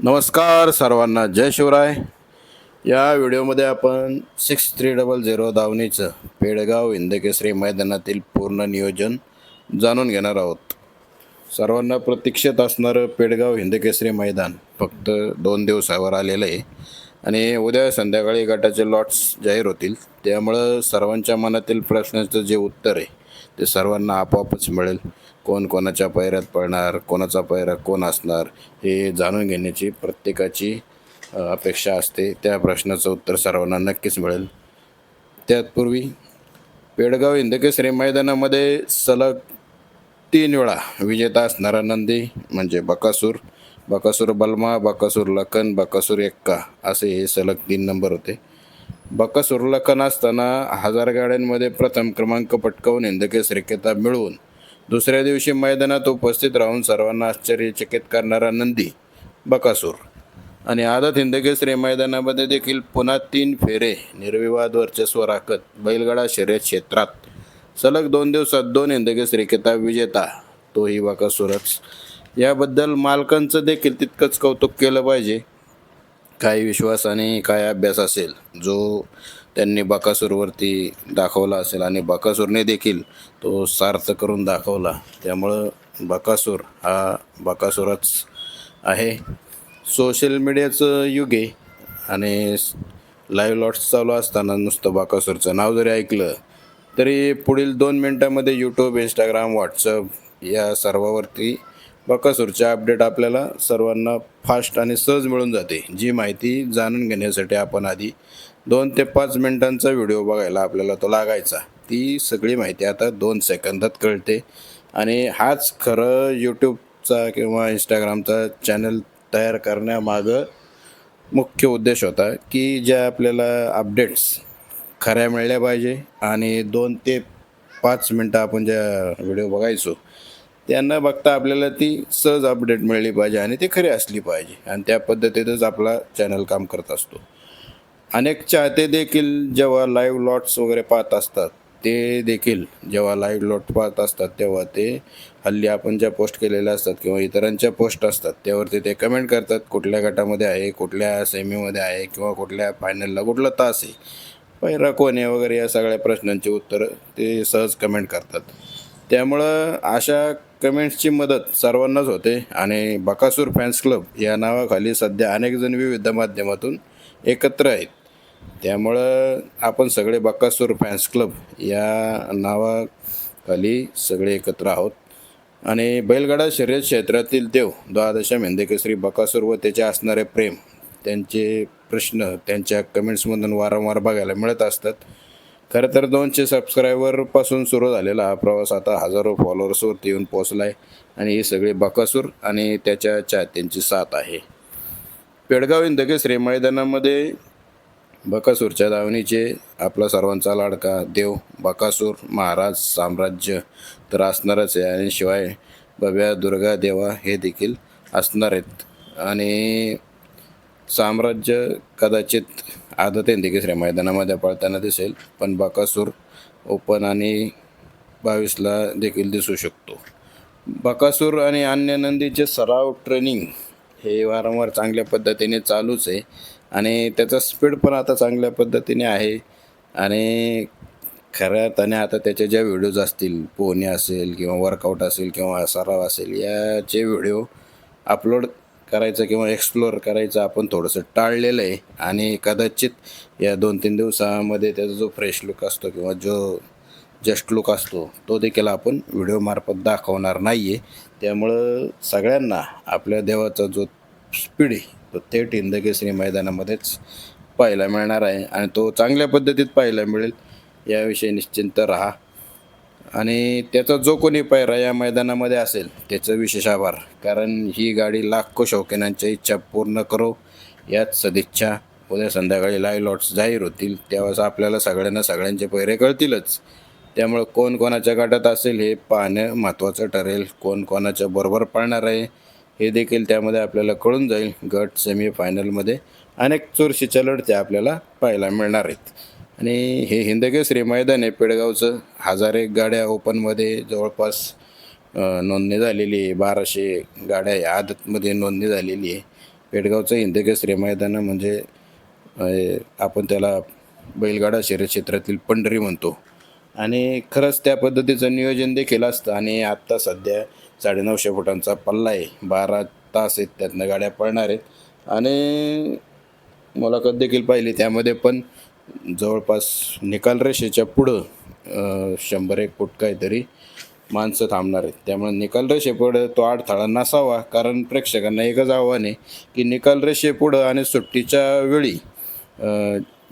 नमस्कार सर्वांना, जय शिवराय. या व्हिडिओमध्ये आपण 6300 धावणीचं पेडगाव हिंदकेसरी मैदानातील पूर्ण नियोजन जाणून घेणार आहोत. सर्वांना प्रतीक्षित असणारं पेडगाव हिंदकेसरी मैदान फक्त 2 दिवसावर आलेलं आहे आणि उद्या संध्याकाळी गटाचे लॉट्स जाहीर होतील. त्यामुळं सर्वांच्या मनातील प्रश्नाचं जे उत्तर आहे ते सर्वांना आपोआपच मिळेल. कोण कोणाच्या पायऱ्यात पडणार, कोणाचा पायरा कोण असणार हे जाणून घेण्याची प्रत्येकाची अपेक्षा असते. त्या प्रश्नाचं उत्तर सर्वांना नक्कीच मिळेल. त्यापूर्वी पेडगाव हिंदकेसरी मैदानामध्ये सलग 3 वेळा विजेता असणारा नंदी म्हणजे बकासूर, बकासूर बलमा, बकासूर लखन, बकासूर एक्का असे हे सलग 3 नंबर होते. बकासूर लखन असताना 1000 गाड्यांमध्ये प्रथम क्रमांक पटकावून हिंदकेसरी किताब मिळवून दुसऱ्या दिवशी मैदानात उपस्थित राहून सर्वांना आश्चर्यचकित करणारा नंदी बकासूर आणि आदत हिंदकेसरी मैदानामध्ये देखील पुन्हा 3 फेरे निर्विवाद वर्चस्व राखत बैलगाडा शर्यत क्षेत्रात सलग 2 दिवसात 2 हिंदकेसरी किताब विजेता तोही बकासूरच. याबद्दल मालकांचं देखील तितकंच कौतुक केलं पाहिजे. काय विश्वास आणि काय अभ्यास असेल जो त्यांनी बकासूरवरती दाखवला असेल आणि बकासूरने देखील तो सार्थ करून दाखवला. त्यामुळं बकासूर हा बकासूरच आहे. सोशल मीडियाचं युग आहे आणि लाईव्ह लॉट्स चालू असताना नुसतं बकासूरचं नाव जरी ऐकलं तरी पुढील 2 मिनटामध्ये यूट्यूब, इंस्टाग्राम, व्हॉट्सअप या सर्वावरती बकासूरचे अपडेट आपल्याला सर्वांना फास्ट आणि सहज मिळून जाते. जी माहिती जाणून घेण्यासाठी आपण आधी 2 ते 5 मिनिटांचा व्हिडिओ बघायला आपल्याला तो लागायचा, ती सगळी माहिती आता 2 सेकंदात कळते. आणि हाच खरं यूट्यूबचा किंवा इंस्टाग्रामचा चॅनल तयार करण्यामागं मुख्य उद्देश होता की ज्या आपल्याला अपडेट्स खऱ्या मिळल्या पाहिजे आणि 2 ते 5 मिनटं आपण ज्या व्हिडिओ बघायचो त्यांना बघता आपल्याला ती सहज अपडेट मिळली पाहिजे आणि ती खरी असली पाहिजे आणि त्या पद्धतीतच आपला चॅनल काम करत असतो. अनेक चाहते देखील जेव्हा लाईव्ह लॉट्स वगैरे पाहत असतात तेव्हा ते हल्ली आपण ज्या पोस्ट केलेल्या असतात किंवा इतरांच्या पोस्ट असतात त्यावरती ते कमेंट करतात, कुठल्या गटामध्ये आहे, कुठल्या सेमीमध्ये आहे किंवा कुठल्या फायनलला कुठला तास आहे, पहिरा कोण आहे वगैरे या सगळ्या प्रश्नांची उत्तरं ते सहज कमेंट करतात. त्यामुळं अशा कमेंट्सची मदत सर्वांनाच होते आणि बकासूर फॅन्स क्लब या नावाखाली सध्या अनेक जण विविध माध्यमातून एकत्र आहेत. त्यामुळं आपण सगळे बकासूर फॅन्स क्लब या नावाखाली सगळे एकत्र आहोत आणि बैलगाडा शर्यत क्षेत्रातील देव द्वादश हिंदकेसरी बकासूर व त्याचे असणारे प्रेम, त्यांचे प्रश्न त्यांच्या कमेंट्समधून वारंवार बघायला मिळत असतात. खरं तर 200 सबस्क्रायबरपासून सुरू झालेला हा प्रवास आता हजारो फॉलोअर्सवरती येऊन पोचला आहे आणि ही सगळी बकासूर आणि त्याच्या चाहत्यांची साथ आहे. पेडगाव हिंदकेसरी मैदानामध्ये बकासूरच्या धावणीचे आपला सर्वांचा लाडका देव बकासूर महाराज साम्राज्य तर असणारच आहे आणि शिवाय बब्या, दुर्गा, देवा हे देखील असणार आहेत. आणि साम्राज्य कदाचित आदत हिंदकेसरी मैदानामध्ये पळताना दिसेल, पण बकासूर ओपन आणि 22ला देखील दिसू शकतो. बकासूर आणि अन्य नंदीचे सराव ट्रेनिंग हे वारंवार चांगल्या पद्धतीने चालूच आहे आणि त्याचा स्पीड पण आता चांगल्या पद्धतीने आहे. आणि खऱ्या अर्थाने आता त्याचे ज्या व्हिडिओज असतील, पोहणे असेल किंवा वर्कआउट असेल किंवा सराव असेल, याचे व्हिडिओ अपलोड करायचं किंवा एक्सप्लोअर करायचं आपण थोडंसं टाळलेलं आहे आणि कदाचित या 2-3 दिवसामध्ये त्याचा जो फ्रेश लुक असतो किंवा जो जस्ट लुक असतो तो देखील आपण व्हिडिओमार्फत दाखवणार नाही आहे. त्यामुळं सगळ्यांना आपल्या देवाचा जो स्पीड आहे तो थेट हिंदकेसरी मैदानामध्येच पाहायला मिळणार आहे आणि तो चांगल्या पद्धतीत पाहायला मिळेल याविषयी निश्चिंत राहा. आणि त्याचा जो कोणी पायरा या मैदानामध्ये असेल त्याचं विशेष आभार, कारण ही गाडी लाखो शौकीनांच्या इच्छा पूर्ण करो याच सदिच्छा. उद्या संध्याकाळी लाईव्ह लॉट्स जाहीर होतील तेव्हाच आपल्याला सगळ्यांना सगळ्यांचे पैरे कळतीलच. त्यामुळं कोण कोणाच्या गटात असेल हे पाहणं महत्त्वाचं ठरेल. कोण कोणाच्या बरोबर पळणार आहे हे देखील त्यामध्ये आपल्याला कळून जाईल. गट सेमी फायनलमध्ये अनेक चुरशीच्या लढत्या आपल्याला पाहायला मिळणार आहेत. आणि हे हिंदकेसरी मैदान आहे पेडगावचं. 1001 गाड्या ओपनमध्ये जवळपास नोंदणी झालेली आहे. 1200 गाड्या या आदतमध्ये नोंदणी झालेली आहे. पेडगावचं हिंदकेसरी मैदान म्हणजे आपण त्याला बैलगाडा शर्यत क्षेत्रातील पंढरी म्हणतो. आणि खरंच त्या पद्धतीचं नियोजन देखील असतं. आणि आत्ता सध्या 950 फुटांचा पल्ला आहे, 12 तास आहेत त्यातनं गाड्या पळणार आहेत. आणि मुलाखत देखील पाहिली, त्यामध्ये पण जवळपास निकाल रेषेच्या पुढं 100-1 फूट काहीतरी माणसं थांबणार आहेत. त्यामुळे निकाल रेषेपुढं तो अडथळा नसावा, कारण प्रेक्षकांना एकच आव्हान आहे की निकाल रेषेपुढं आणि सुट्टीच्या वेळी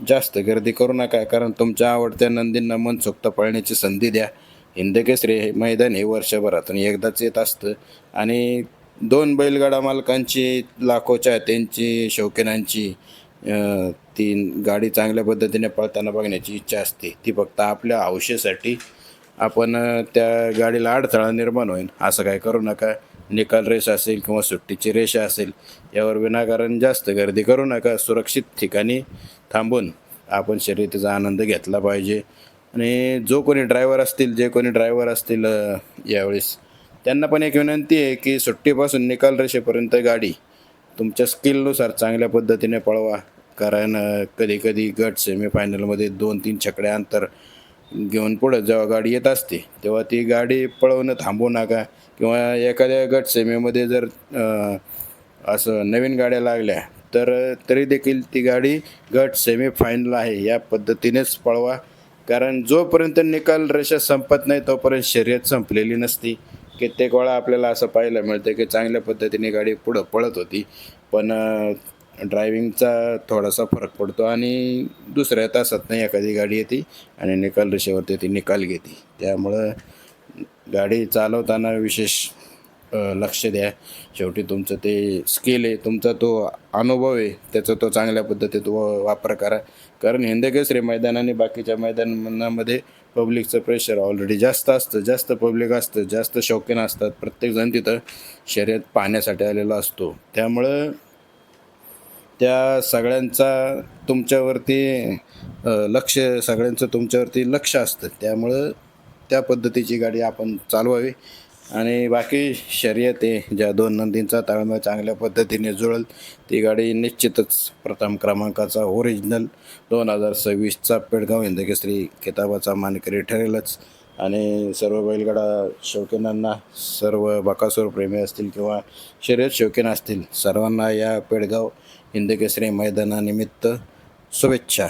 जास्त गर्दी करू नका, कारण तुमच्या आवडत्या नंदींना मनसोक्त पळण्याची संधी द्या. हिंदकेसरी हे मैदान हे वर्षभरातून एकदाच येत असतं. आणि 2 बैलगाडा मालकांची, लाखो चाहत्यांची, शौकीनांची ती गाडी चांगल्या पद्धतीने पळताना बघण्याची इच्छा असते. ती फक्त आपल्या हौसेसाठी आपण त्या गाडीला अडथळा निर्माण होईल असं काय करू नका. निकाल रेष असेल किंवा सुट्टीची रेष असेल, यावर विनाकारण जास्त गर्दी करू नका. सुरक्षित ठिकाणी थांबून आपण शर्यतीचा आनंद घेतला पाहिजे. आणि जे कोणी ड्रायव्हर असतील यावेळेस, त्यांना पण एक विनंती आहे की सुट्टीपासून निकाल रेषेपर्यंत गाडी तुमच्या स्किलनुसार चांगल्या पद्धतीने पळवा. कारण कधी गट सेमीफायनलमध्ये 2-3 छकड्या अंतर घेऊन पुढं जेव्हा गाडी येत असते, तेव्हा ती गाडी पळवणं थांबवू नका. किंवा एखाद्या गट सेमीमध्ये जर असं नवीन गाड्या लागल्या, तर तरी देखील ती गाडी गट सेमीफायनल आहे या पद्धतीनेच पळवा. कारण जोपर्यंत निकाल रेषा संपत नाही तोपर्यंत शर्यत संपलेली नसती. कित्येक वेळा आपल्याला असं पाहायला मिळतं की चांगल्या पद्धतीने गाडी पुढं पळत होती, पण ड्रायव्हिंगचा थोडासा फरक पडतो आणि दुसऱ्या तासात नाही एखादी गाडी येते आणि निकाल रेषेवरती ती निकाल घेते. त्यामुळं गाडी चालवताना विशेष लक्ष द्या. शेवटी तुमचं ते स्किल आहे, तुमचा तो अनुभव आहे, त्याचा तो चांगल्या पद्धतीत वापर करा. कारण हिंदकेसरी मैदान आणि बाकीच्या मैदानामध्ये पब्लिकचं प्रेशर ऑलरेडी जास्त असतं, जास्त पब्लिक असतं, जास्त शौकीन असतात. प्रत्येकजण तिथं शर्यत पाहण्यासाठी आलेला असतो. त्यामुळं त्या सगळ्यांचा तुमच्यावरती सगळ्यांचं तुमच्यावरती लक्ष असतं. त्यामुळं त्या पद्धतीची गाडी आपण चालवावी. आणि बाकी शर्यत आहे, ज्या 2 नंदींचा ताळमेळ चांगल्या पद्धतीने जुळेल, ती गाडी निश्चितच प्रथम क्रमांकाचा ओरिजिनल 2026चा पेडगाव हिंदकेसरी किताबाचा मानकरी ठरेलच. आणि सर्व बैलगाडा शौकीनांना, सर्व बकासूर प्रेमी असतील किंवा शर्यत शौकीन असतील, सर्वांना या पेडगाव हिंदकेसरी मैदानानिमित्त शुभेच्छा.